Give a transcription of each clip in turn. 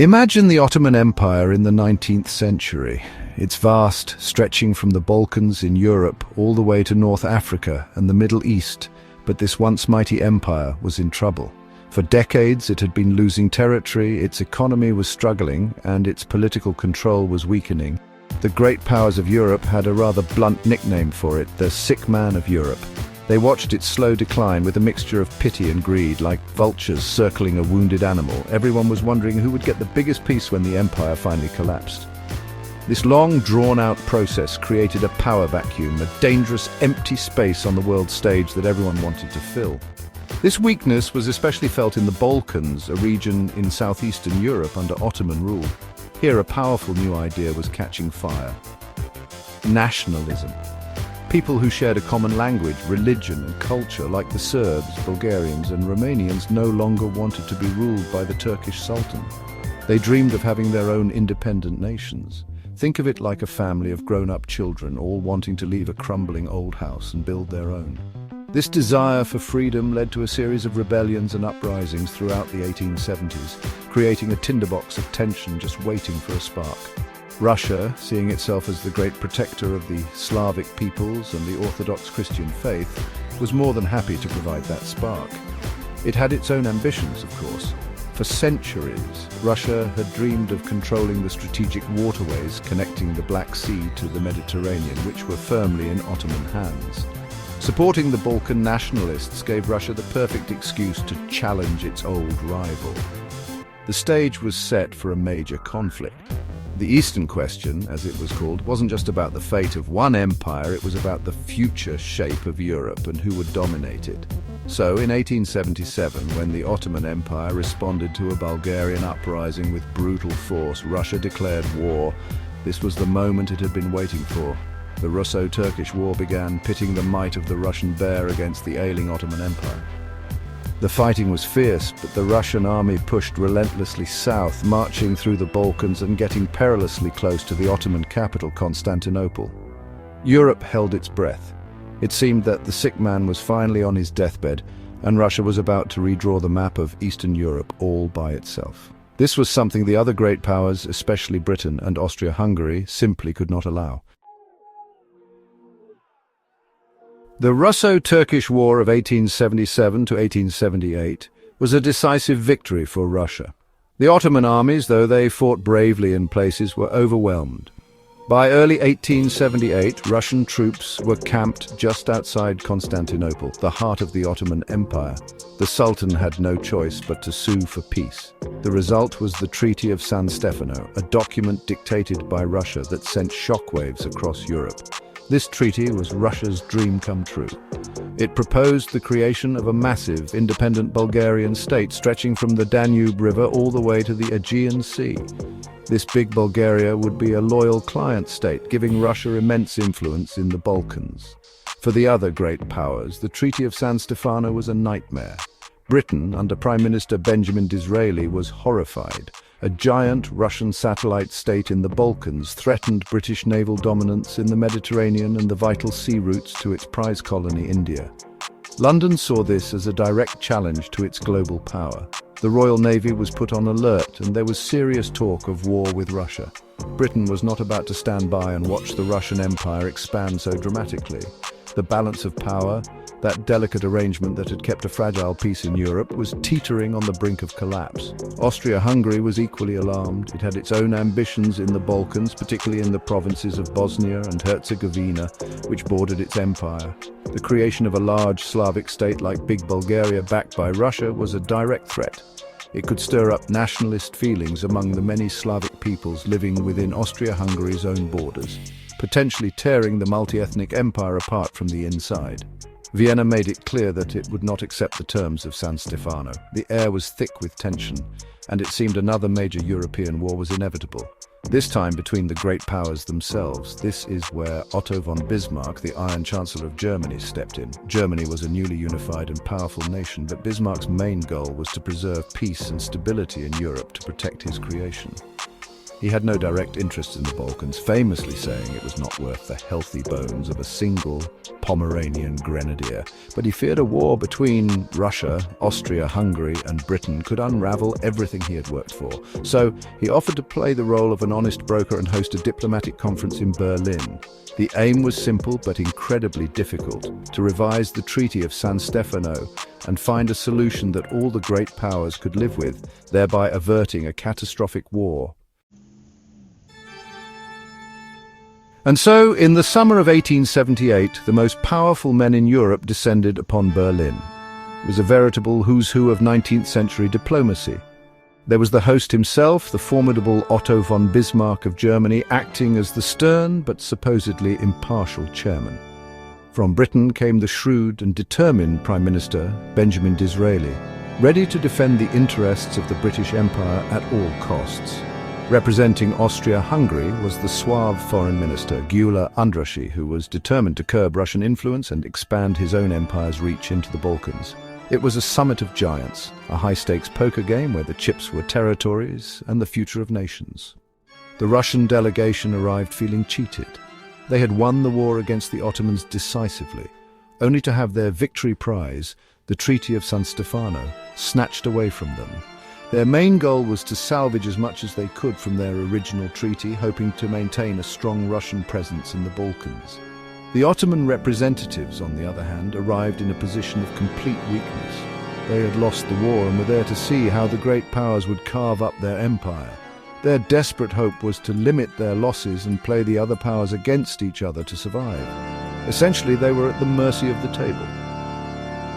Imagine the Ottoman Empire in the 19th century. It's vast, stretching from the Balkans in Europe all the way to North Africa and the Middle East, but this once mighty empire was in trouble. For decades it had been losing territory, its economy was struggling, and its political control was weakening. The great powers of Europe had a rather blunt nickname for it, the sick man of Europe. They watched its slow decline with a mixture of pity and greed, like vultures circling a wounded animal. Everyone was wondering who would get the biggest piece when the empire finally collapsed. This long, drawn-out process created a power vacuum, a dangerous, empty space on the world stage that everyone wanted to fill. This weakness was especially felt in the Balkans, a region in southeastern Europe under Ottoman rule. Here, a powerful new idea was catching fire: nationalism. People who shared a common language, religion, and culture, like the Serbs, Bulgarians, and Romanians, no longer wanted to be ruled by the Turkish Sultan. They dreamed of having their own independent nations. Think of it like a family of grown-up children, all wanting to leave a crumbling old house and build their own. This desire for freedom led to a series of rebellions and uprisings throughout the 1870s, creating a tinderbox of tension just waiting for a spark. Russia, seeing itself as the great protector of the Slavic peoples and the Orthodox Christian faith, was more than happy to provide that spark. It had its own ambitions, of course. For centuries, Russia had dreamed of controlling the strategic waterways connecting the Black Sea to the Mediterranean, which were firmly in Ottoman hands. Supporting the Balkan nationalists gave Russia the perfect excuse to challenge its old rival. The stage was set for a major conflict. The Eastern Question, as it was called, wasn't just about the fate of one empire, it was about the future shape of Europe and who would dominate it. So, in 1877, when the Ottoman Empire responded to a Bulgarian uprising with brutal force, Russia declared war. This was the moment it had been waiting for. The Russo-Turkish War began, pitting the might of the Russian bear against the ailing Ottoman Empire. The fighting was fierce, but the Russian army pushed relentlessly south, marching through the Balkans and getting perilously close to the Ottoman capital, Constantinople. Europe held its breath. It seemed that the sick man was finally on his deathbed, and Russia was about to redraw the map of Eastern Europe all by itself. This was something the other great powers, especially Britain and Austria-Hungary, simply could not allow. The Russo-Turkish War of 1877 to 1878 was a decisive victory for Russia. The Ottoman armies, though they fought bravely in places, were overwhelmed. By early 1878, Russian troops were camped just outside Constantinople, the heart of the Ottoman Empire. The Sultan had no choice but to sue for peace. The result was the Treaty of San Stefano, a document dictated by Russia that sent shockwaves across Europe. This treaty was Russia's dream come true. It proposed the creation of a massive, independent Bulgarian state stretching from the Danube River all the way to the Aegean Sea. This big Bulgaria would be a loyal client state, giving Russia immense influence in the Balkans. For the other great powers, the Treaty of San Stefano was a nightmare. Britain, under Prime Minister Benjamin Disraeli, was horrified. A giant Russian satellite state in the Balkans threatened British naval dominance in the Mediterranean and the vital sea routes to its prize colony, India. London saw this as a direct challenge to its global power. The Royal Navy was put on alert, and there was serious talk of war with Russia. Britain was not about to stand by and watch the Russian Empire expand so dramatically. The balance of power, that delicate arrangement that had kept a fragile peace in Europe, was teetering on the brink of collapse. Austria-Hungary was equally alarmed. It had its own ambitions in the Balkans, particularly in the provinces of Bosnia and Herzegovina, which bordered its empire. The creation of a large Slavic state like Big Bulgaria backed by Russia was a direct threat. It could stir up nationalist feelings among the many Slavic peoples living within Austria-Hungary's own borders, potentially tearing the multi-ethnic empire apart from the inside. Vienna made it clear that it would not accept the terms of San Stefano. The air was thick with tension, and it seemed another major European war was inevitable. This time between the great powers themselves. This is where Otto von Bismarck, the Iron Chancellor of Germany, stepped in. Germany was a newly unified and powerful nation, but Bismarck's main goal was to preserve peace and stability in Europe to protect his creation. He had no direct interest in the Balkans, famously saying it was not worth the healthy bones of a single Pomeranian grenadier. But he feared a war between Russia, Austria-Hungary and Britain could unravel everything he had worked for. So he offered to play the role of an honest broker and host a diplomatic conference in Berlin. The aim was simple but incredibly difficult: to revise the Treaty of San Stefano and find a solution that all the great powers could live with, thereby averting a catastrophic war. And so, in the summer of 1878, the most powerful men in Europe descended upon Berlin. It was a veritable who's who of 19th century diplomacy. There was the host himself, the formidable Otto von Bismarck of Germany, acting as the stern but supposedly impartial chairman. From Britain came the shrewd and determined Prime Minister, Benjamin Disraeli, ready to defend the interests of the British Empire at all costs. Representing Austria-Hungary was the suave foreign minister, Gyula Andrássy, who was determined to curb Russian influence and expand his own empire's reach into the Balkans. It was a summit of giants, a high-stakes poker game where the chips were territories and the future of nations. The Russian delegation arrived feeling cheated. They had won the war against the Ottomans decisively, only to have their victory prize, the Treaty of San Stefano, snatched away from them. Their main goal was to salvage as much as they could from their original treaty, hoping to maintain a strong Russian presence in the Balkans. The Ottoman representatives, on the other hand, arrived in a position of complete weakness. They had lost the war and were there to see how the great powers would carve up their empire. Their desperate hope was to limit their losses and play the other powers against each other to survive. Essentially, they were at the mercy of the table.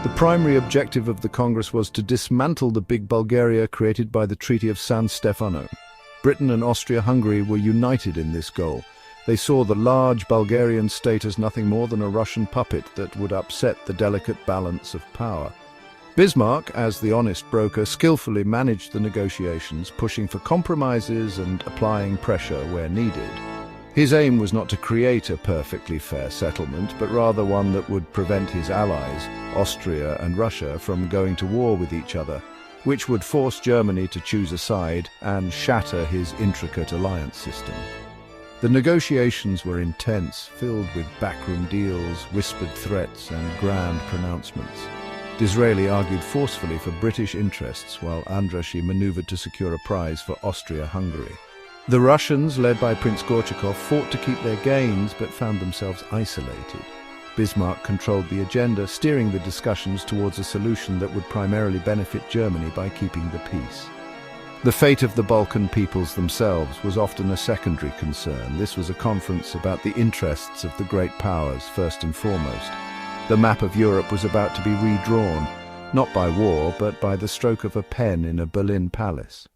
The primary objective of the Congress was to dismantle the big Bulgaria created by the Treaty of San Stefano. Britain and Austria-Hungary were united in this goal. They saw the large Bulgarian state as nothing more than a Russian puppet that would upset the delicate balance of power. Bismarck, as the honest broker, skillfully managed the negotiations, pushing for compromises and applying pressure where needed. His aim was not to create a perfectly fair settlement, but rather one that would prevent his allies, Austria and Russia, from going to war with each other, which would force Germany to choose a side and shatter his intricate alliance system. The negotiations were intense, filled with backroom deals, whispered threats and grand pronouncements. Disraeli argued forcefully for British interests, while Andrássy maneuvered to secure a prize for Austria-Hungary. The Russians, led by Prince Gorchakov, fought to keep their gains but found themselves isolated. Bismarck controlled the agenda, steering the discussions towards a solution that would primarily benefit Germany by keeping the peace. The fate of the Balkan peoples themselves was often a secondary concern. This was a conference about the interests of the great powers, first and foremost. The map of Europe was about to be redrawn, not by war, but by the stroke of a pen in a Berlin palace.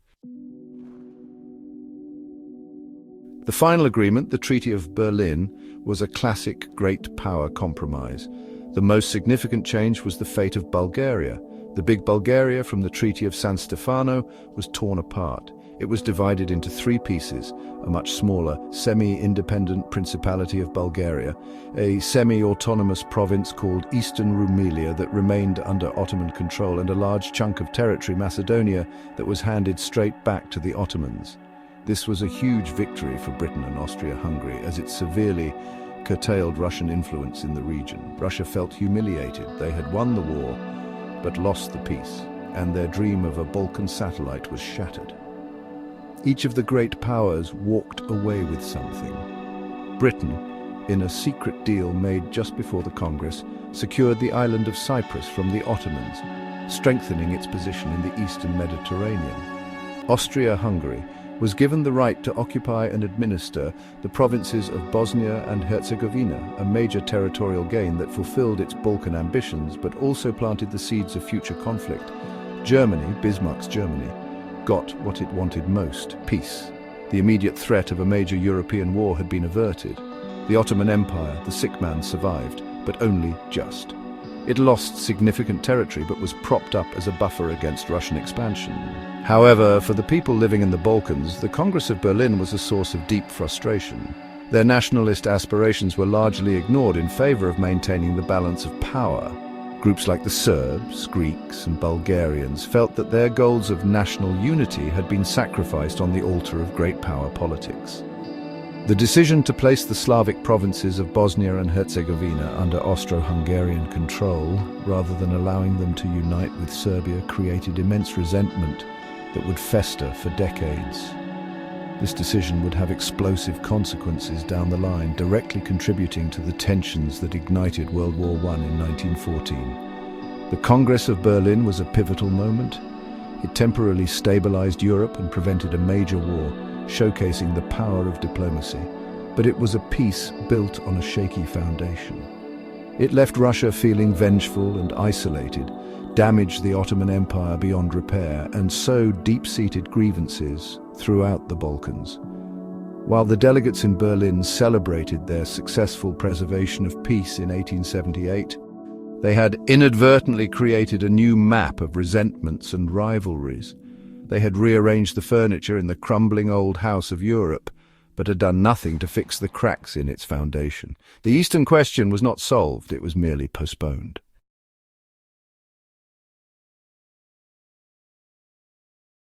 The final agreement, the Treaty of Berlin, was a classic great power compromise. The most significant change was the fate of Bulgaria. The big Bulgaria from the Treaty of San Stefano was torn apart. It was divided into three pieces: a much smaller, semi-independent Principality of Bulgaria, a semi-autonomous province called Eastern Rumelia that remained under Ottoman control, and a large chunk of territory, Macedonia, that was handed straight back to the Ottomans. This was a huge victory for Britain and Austria-Hungary, as it severely curtailed Russian influence in the region. Russia felt humiliated. They had won the war, but lost the peace, and their dream of a Balkan satellite was shattered. Each of the great powers walked away with something. Britain, in a secret deal made just before the Congress, secured the island of Cyprus from the Ottomans, strengthening its position in the eastern Mediterranean. Austria-Hungary was given the right to occupy and administer the provinces of Bosnia and Herzegovina, a major territorial gain that fulfilled its Balkan ambitions but also planted the seeds of future conflict. Germany, Bismarck's Germany, got what it wanted most: peace. The immediate threat of a major European war had been averted. The Ottoman Empire, the sick man, survived, but only just. It lost significant territory but was propped up as a buffer against Russian expansion. However, for the people living in the Balkans, the Congress of Berlin was a source of deep frustration. Their nationalist aspirations were largely ignored in favor of maintaining the balance of power. Groups like the Serbs, Greeks, and Bulgarians felt that their goals of national unity had been sacrificed on the altar of great power politics. The decision to place the Slavic provinces of Bosnia and Herzegovina under Austro-Hungarian control, rather than allowing them to unite with Serbia, created immense resentment that would fester for decades. This decision would have explosive consequences down the line, directly contributing to the tensions that ignited World War I in 1914. The Congress of Berlin was a pivotal moment. It temporarily stabilized Europe and prevented a major war, showcasing the power of diplomacy. But it was a peace built on a shaky foundation. It left Russia feeling vengeful and isolated, damaged the Ottoman Empire beyond repair, and sowed deep-seated grievances throughout the Balkans. While the delegates in Berlin celebrated their successful preservation of peace in 1878, they had inadvertently created a new map of resentments and rivalries. They had rearranged the furniture in the crumbling old house of Europe, but had done nothing to fix the cracks in its foundation. The Eastern question was not solved, it was merely postponed.